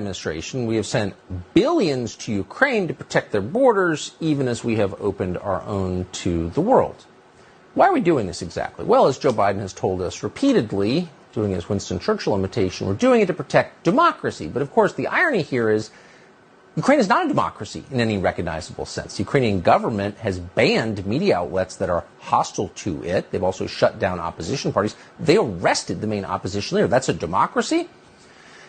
Administration, we have sent billions to Ukraine to protect their borders, even as we have opened our own to the world. Why are we doing this exactly? Well, as Joe Biden has told us repeatedly, doing his Winston Churchill imitation, we're doing it to protect democracy. But of course, the irony here is Ukraine is not a democracy in any recognizable sense. The Ukrainian government has banned media outlets that are hostile to it. They've also shut down opposition parties. They arrested the main opposition leader. That's a democracy?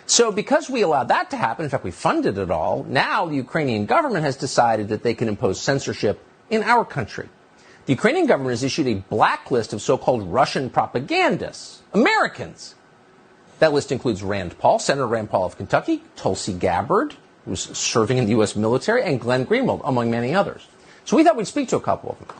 So because we allowed that to happen, in fact, we funded it all, now the Ukrainian government has decided that they can impose censorship in our country. The Ukrainian government has issued a blacklist of so-called Russian propagandists, Americans. That list includes Rand Paul, Senator Rand Paul of Kentucky, Tulsi Gabbard, who's serving in the U.S. military, and Glenn Greenwald, among many others. So we thought we'd speak to a couple of them.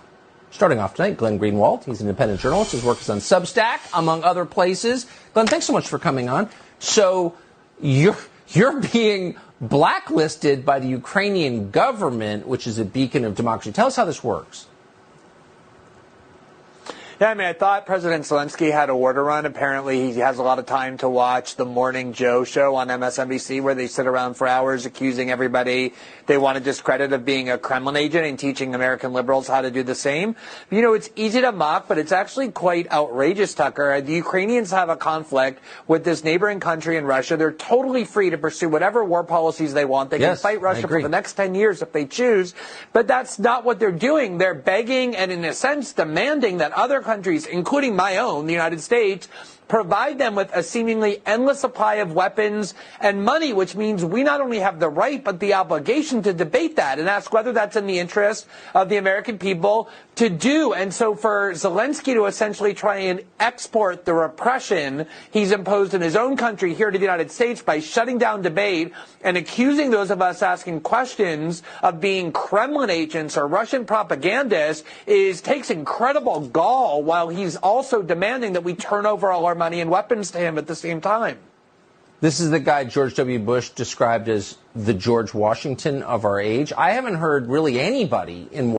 Starting off tonight, Glenn Greenwald. He's an independent journalist. His work is on Substack, among other places. Glenn, thanks so much for coming on. So you're being blacklisted by the Ukrainian government, which is a beacon of democracy. Tell us how this works. Yeah, I mean, I thought President Zelensky had a war to run. Apparently, he has a lot of time to watch the Morning Joe show on MSNBC, where they sit around for hours accusing everybody they want to discredit of being a Kremlin agent and teaching American liberals how to do the same. You know, it's easy to mock, but it's actually quite outrageous, Tucker. The Ukrainians have a conflict with this neighboring country in Russia. They're totally free to pursue whatever war policies they want. They can fight Russia for the next 10 years if they choose. But that's not what they're doing. They're begging and, in a sense, demanding that other countries, including my own, the United States, provide them with a seemingly endless supply of weapons and money, which means we not only have the right but the obligation to debate that and ask whether that's in the interest of the American people to do. And so for Zelensky to essentially try and export the repression he's imposed in his own country here to the United States by shutting down debate and accusing those of us asking questions of being Kremlin agents or Russian propagandists takes incredible gall, while he's also demanding that we turn over all our money and weapons to him at the same time. This is the guy George W. Bush described as the George Washington of our age. I haven't heard really anybody in